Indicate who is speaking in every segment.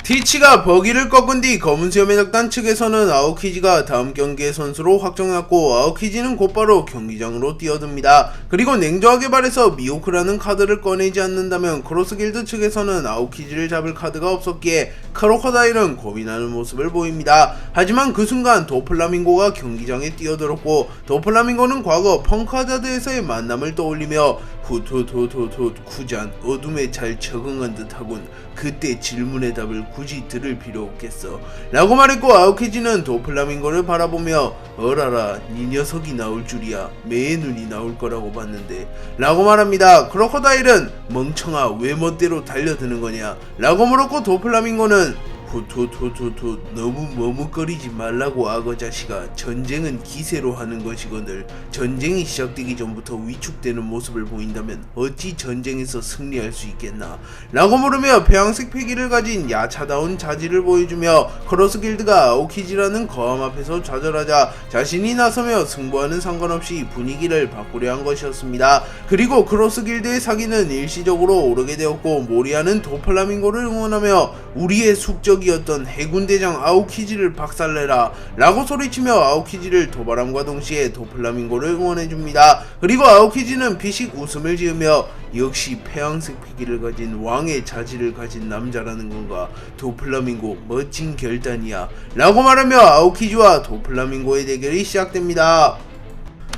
Speaker 1: 티치가 버기를 꺾은 뒤 검은 수염의 적단 측에서는 아오키지가 다음 경기의 선수로 확정났고 아오키지는 곧바로 경기장으로 뛰어듭니다. 그리고 냉정하게 말해서 미호크라는 카드를 꺼내지 않는다면 크로스길드 측에서는 아오키지를 잡을 카드가 없었기에 크로커다일은 고민하는 모습을 보입니다. 하지만 그 순간 도플라밍고가 경기장에 뛰어들었고 도플라밍고는 과거 펑크하자드에서의 만남을 떠올리며 후토토토토 쿠잔 어둠에 잘 적응한 듯하군. 그때 질문의 답을 굳이 들을 필요 없겠어 라고 말했고 아오키지는 도플라밍고를 바라보며 어라라 니 녀석이 나올 줄이야. 매의 눈이 나올 거라고 봤는데 라고 말합니다. 크로커다일은 멍청아 왜 멋대로 달려드는 거냐 라고 물었고 도플라밍고는 후토토토토 너무 머뭇거리지 말라고 악어 자식아. 전쟁은 기세로 하는 것이거늘. 전쟁이 시작되기 전부터 위축되는 모습을 보인다면 어찌 전쟁에서 승리할 수 있겠나 라고 물으며 폐양색 패기를 가진 야차다운 자질을 보여주며 크로스길드가 아오키지라는 거함 앞에서 좌절하자 자신이 나서며 승부와는 상관없이 분위기를 바꾸려 한 것이었습니다. 그리고 크로스길드의 사기는 일시적으로 오르게 되었고 모리아는 도플라밍고를 응원하며 우리의 숙적이었던 해군대장 아오키지를 박살내라 라고 소리치며 아오키지를 도발함과 동시에 도플라밍고를 응원해줍니다. 그리고 아오키지는 비식 웃음을 지으며 역시 폐양색 피기를 가진 왕의 자질을 가진 남자라는 건가. 도플라밍고 멋진 결단이야 라고 말하며 아오키지와 도플라밍고의 대결이 시작됩니다.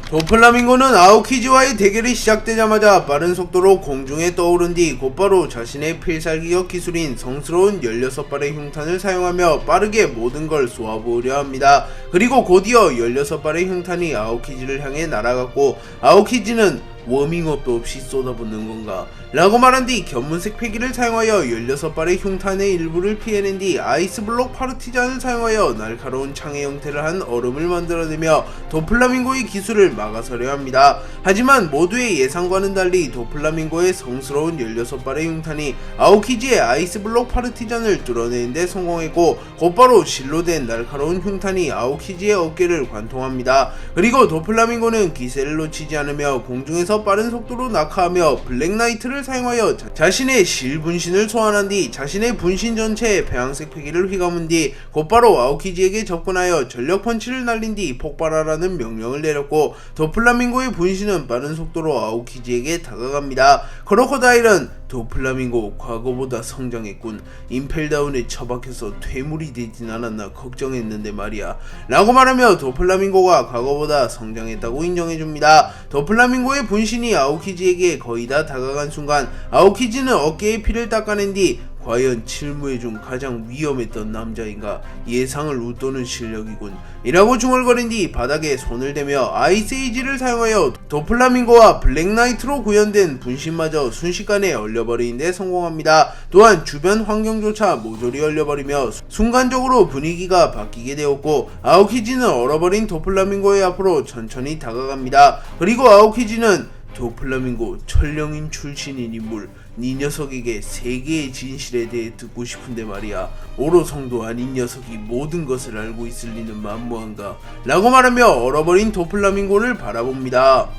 Speaker 1: 도플라밍고는 아오키지와의 대결이 시작되자마자 빠른 속도로 공중에 떠오른 뒤 곧바로 자신의 필살기격 기술인 성스러운 16발의 흉탄을 사용하며 빠르게 모든 걸 쏘아부으려 합니다. 그리고 곧이어 16발의 흉탄이 아오키지를 향해 날아갔고 아오키지는 워밍업도 없이 쏟아붓는 건가 라고 말한 뒤 견문색 패기를 사용하여 16발의 흉탄의 일부를 피해낸 뒤 아이스블록 파르티잔을 사용하여 날카로운 창의 형태를 한 얼음을 만들어내며 도플라밍고의 기술을 막아서려 합니다. 하지만 모두의 예상과는 달리 도플라밍고의 성스러운 16발의 흉탄이 아오키지의 아이스블록 파르티잔을 뚫어내는데 성공했고 곧바로 실로 된 날카로운 흉탄이 아오키지의 어깨를 관통합니다. 그리고 도플라밍고는 기세를 놓치지 않으며 공중에서 빠른 속도로 낙하하며 블랙나이트를 사용하여 자신의 실 분신을 소환한 뒤 자신의 분신 전체에 배양색 패기를 휘감은 뒤 곧바로 아오키지에게 접근하여 전력 펀치를 날린 뒤 폭발하라는 명령을 내렸고 도플라밍고의 분신은 빠른 속도로 아오키지에게 다가갑니다. 크로커다일은 도플라밍고 과거보다 성장했군. 임펠다운에 처박혀서 퇴물이 되진 않았나 걱정했는데 말이야 라고 말하며 도플라밍고가 과거보다 성장했다고 인정해줍니다. 도플라밍고의 분신이 아오키지에게 거의 다 다가간 순간 아오키지는 어깨에 피를 닦아낸 뒤 과연 칠무회 중 가장 위험했던 남자인가. 예상을 웃도는 실력이군 이라고 중얼거린 뒤 바닥에 손을 대며 아이스에이지를 사용하여 도플라밍고와 블랙나이트로 구현된 분신마저 순식간에 얼려버리는데 성공합니다. 또한 주변 환경조차 모조리 얼려버리며 순간적으로 분위기가 바뀌게 되었고 아오키지는 얼어버린 도플라밍고의 앞으로 천천히 다가갑니다. 그리고 아오키지는 도플라밍고 천령인 출신인 인물 네 녀석에게 세계의 진실에 대해 듣고 싶은데 말이야. 오로성도 아닌 녀석이 모든 것을 알고 있을 리는 만무한가 라고 말하며 얼어버린 도플라밍고를 바라봅니다.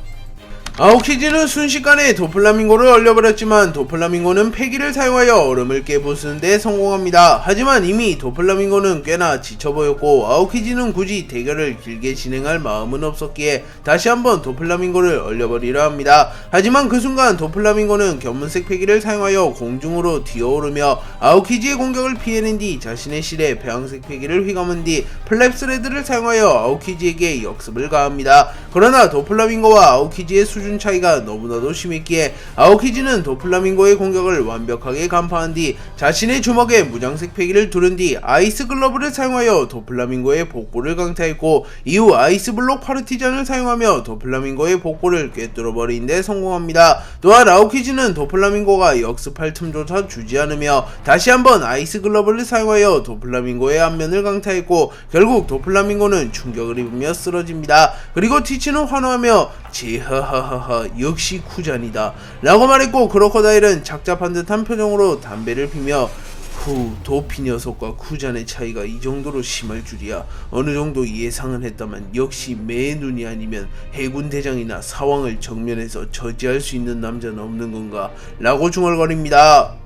Speaker 1: 아오키지는 순식간에 도플라밍고를 얼려버렸지만 도플라밍고는 패기를 사용하여 얼음을 깨부수는 데 성공합니다. 하지만 이미 도플라밍고는 꽤나 지쳐보였고 아오키지는 굳이 대결을 길게 진행할 마음은 없었기에 다시 한번 도플라밍고를 얼려버리려 합니다. 하지만 그 순간 도플라밍고는 견문색 패기를 사용하여 공중으로 뛰어오르며 아오키지의 공격을 피해낸 뒤 자신의 실에 배양색 패기를 휘감은 뒤 플랩스레드를 사용하여 아오키지에게 역습을 가합니다. 그러나 도플라밍고와 아오키지의 수준 차이가 너무나도 심했기에 아오키지는 도플라밍고의 공격을 완벽하게 간파한 뒤 자신의 주먹에 무장색 패기를 두른 뒤 아이스 글러브를 사용하여 도플라밍고의 복부를 강타했고 이후 아이스블록 파르티잔을 사용하며 도플라밍고의 복부를 꿰뚫어 버리는데 성공합니다. 또한 아오키지는 도플라밍고가 역습할 틈조차 주지 않으며 다시 한번 아이스 글러브를 사용하여 도플라밍고의 안면을 강타했고 결국 도플라밍고는 충격을 입으며 쓰러집니다. 그리고 티치는 환호하며 지하하하하 역시 쿠잔이다 라고 말했고 크로커다일은 착잡한 듯한 표정으로 담배를 피며 도피 녀석과 쿠잔의 차이가 이 정도로 심할 줄이야. 어느 정도 예상은 했다만 역시 매의 눈이 아니면 해군 대장이나 사왕을 정면에서 저지할 수 있는 남자는 없는 건가 라고 중얼거립니다.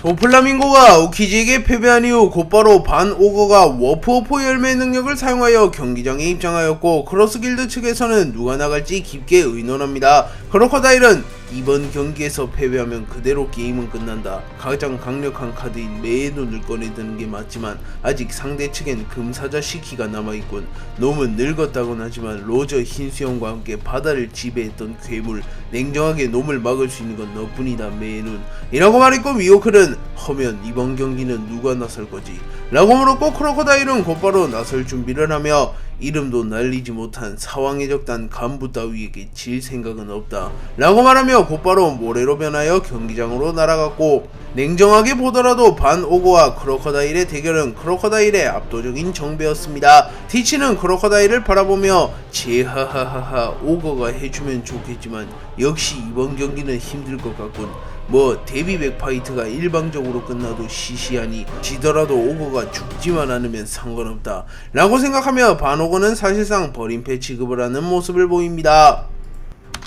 Speaker 1: 도플라밍고가 아오키지에게 패배한 이후 곧바로 반 오거가 워프오프 열매 능력을 사용하여 경기장에 입장하였고, 크로스길드 측에서는 누가 나갈지 깊게 의논합니다. 크로커다일은 이번 경기에서 패배하면 그대로 게임은 끝난다. 가장 강력한 카드인 매의눈을 꺼내드는 게 맞지만 아직 상대 측엔 금사자 시키가 남아있군. 놈은 늙었다곤 하지만 로저 흰수염과 함께 바다를 지배했던 괴물. 냉정하게 놈을 막을 수 있는 건 너뿐이다, 매의눈. 이라고 말했고, 미오클은 허면 이번 경기는 누가 나설 거지? 라고 물었고, 크로커다일은 곧바로 나설 준비를 하며 이름도 날리지 못한 사왕의 적단 간부 따위에게 질 생각은 없다 라고 말하며 곧바로 모래로 변하여 경기장으로 날아갔고, 냉정하게 보더라도 반 오거와 크로커다일의 대결은 크로커다일의 압도적인 정배였습니다. 티치는 크로커다일을 바라보며 제하하하하 오거가 해주면 좋겠지만 역시 이번 경기는 힘들 것 같군. 뭐 데뷔 백파이트가 일방적으로 끝나도 시시하니 지더라도 오거가 죽지만 않으면 상관없다 라고 생각하며 반오거는 사실상 버림패 취급을 하는 모습을 보입니다.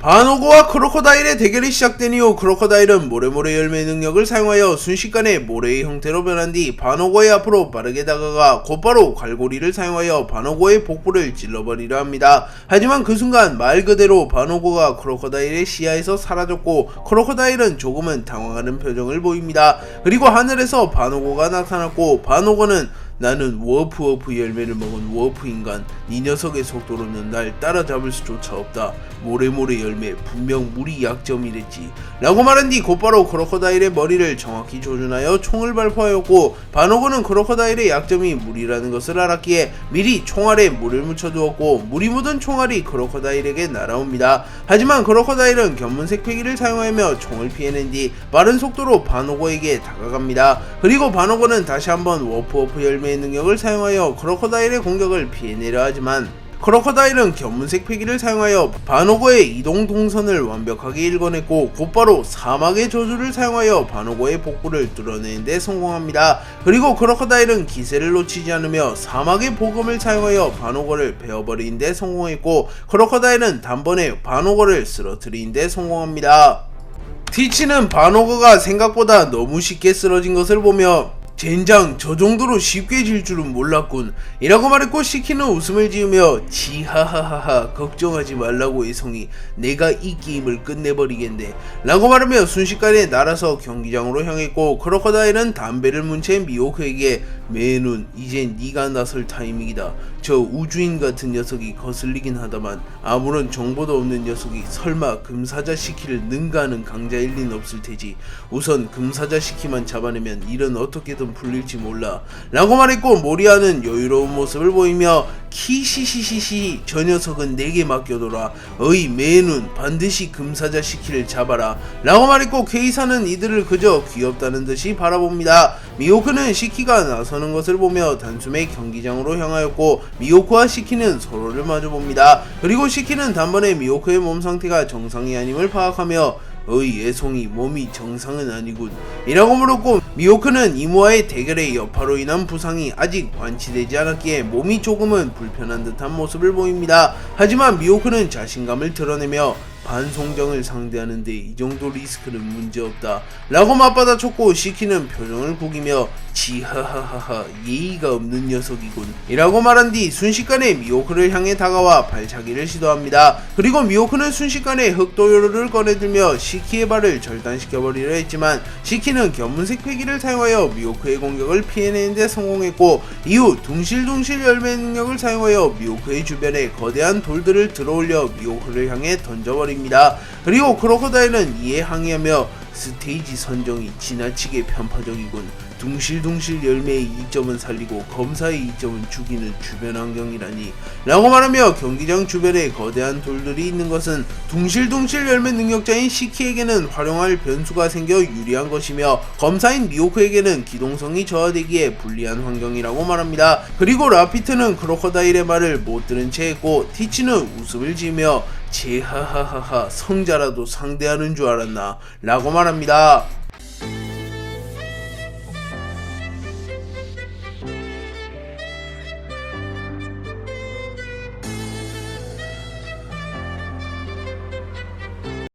Speaker 1: 반오거와 크로커다일의 대결이 시작된 이후 크로커다일은 모래모래 열매 능력을 사용하여 순식간에 모래의 형태로 변한 뒤 반오거의 앞으로 빠르게 다가가 곧바로 갈고리를 사용하여 반오거의 복부를 찔러버리려 합니다. 하지만 그 순간 말 그대로 반오거가 크로커다일의 시야에서 사라졌고, 크로커다일은 조금은 당황하는 표정을 보입니다. 그리고 하늘에서 반오거가 나타났고, 반오거는 나는 워프워프 열매를 먹은 워프인간, 이 녀석의 속도로는 날 따라잡을 수조차 없다. 모래모래 열매 분명 물이 약점이랬지 라고 말한 뒤 곧바로 크로커다일의 머리를 정확히 조준하여 총을 발포하였고, 반오거는 크로커다일의 약점이 물이라는 것을 알았기에 미리 총알에 물을 묻혀두었고, 물이 묻은 총알이 크로커다일에게 날아옵니다. 하지만 크로커다일은 견문색 패기를 사용하며 총을 피해낸 뒤 빠른 속도로 반오거에게 다가갑니다. 그리고 반오거는 다시 한번 워프워프 열매의 능력을 사용하여 크로커다일의 공격을 피해내려 하지만 크로커다일은 견문색 패기를 사용하여 반오거의 이동 동선을 완벽하게 읽어냈고, 곧바로 사막의 저주를 사용하여 반오거의 복부를 뚫어내는 데 성공합니다. 그리고 크로커다일은 기세를 놓치지 않으며 사막의 복음을 사용하여 반오거를 베어버리는 데 성공했고, 크로커다일은 단번에 반오거를 쓰러뜨리는 데 성공합니다. 티치는 반오거가 생각보다 너무 쉽게 쓰러진 것을 보며 젠장, 저 정도로 쉽게 질 줄은 몰랐군 이라고 말했고, 시키는 웃음을 지으며 지하하하하 걱정하지 말라고 애송이, 내가 이 게임을 끝내버리겠네 라고 말하며 순식간에 날아서 경기장으로 향했고, 크로커다일은 담배를 문 채 미호크에게 매눈 이젠 네가 나설 타이밍이다. 저 우주인 같은 녀석이 거슬리긴 하다만 아무런 정보도 없는 녀석이 설마 금사자 시키를 능가하는 강자일 리는 없을 테지. 우선 금사자 시키만 잡아내면 일은 어떻게든 풀릴지 몰라 라고 말했고, 모리아는 여유로운 모습을 보이며 키시시시시 저 녀석은 내게 맡겨둬라. 어이 매눈 반드시 금사자 시키를 잡아라 라고 말했고, 케이사는 이들을 그저 귀엽다는 듯이 바라봅니다. 미호크는 시키가 나서는 것을 보며 단숨에 경기장으로 향하였고, 미호크와 시키는 서로를 마주봅니다. 그리고 시키는 단번에 미호크의 몸 상태가 정상이 아님을 파악하며 어이 애송이 몸이 정상은 아니군 이라고 물었고, 미호크는 이모와의 대결의 여파로 인한 부상이 아직 완치되지 않았기에 몸이 조금은 불편한 듯한 모습을 보입니다. 하지만 미호크는 자신감을 드러내며 반송정을 상대하는데 이 정도 리스크는 문제없다 라고 맞받아쳤고, 시키는 표정을 구기며 지하하하하 예의가 없는 녀석이군 이라고 말한 뒤 순식간에 미호크를 향해 다가와 발차기를 시도합니다. 그리고 미호크는 순식간에 흑도요를 꺼내들며 시키의 발을 절단시켜버리려 했지만 시키는 견문색 패기를 사용하여 미호크의 공격을 피해내는 데 성공했고, 이후 둥실둥실 열매 능력을 사용하여 미호크의 주변에 거대한 돌들을 들어올려 미호크를 향해 던져버립니다. 그리고 크로커다일은 이에 항의하며 스테이지 선정이 지나치게 편파적이군. 둥실둥실 열매의 이점은 살리고 검사의 이점은 죽이는 주변 환경이라니 라고 말하며 경기장 주변에 거대한 돌들이 있는 것은 둥실둥실 열매 능력자인 시키에게는 활용할 변수가 생겨 유리한 것이며, 검사인 미호크에게는 기동성이 저하되기에 불리한 환경이라고 말합니다. 그리고 라피트는 크로커다일의 말을 못 들은 채 했고, 티치는 웃음을 지으며 제하하하하 성자라도 상대하는 줄 알았나 라고 말합니다.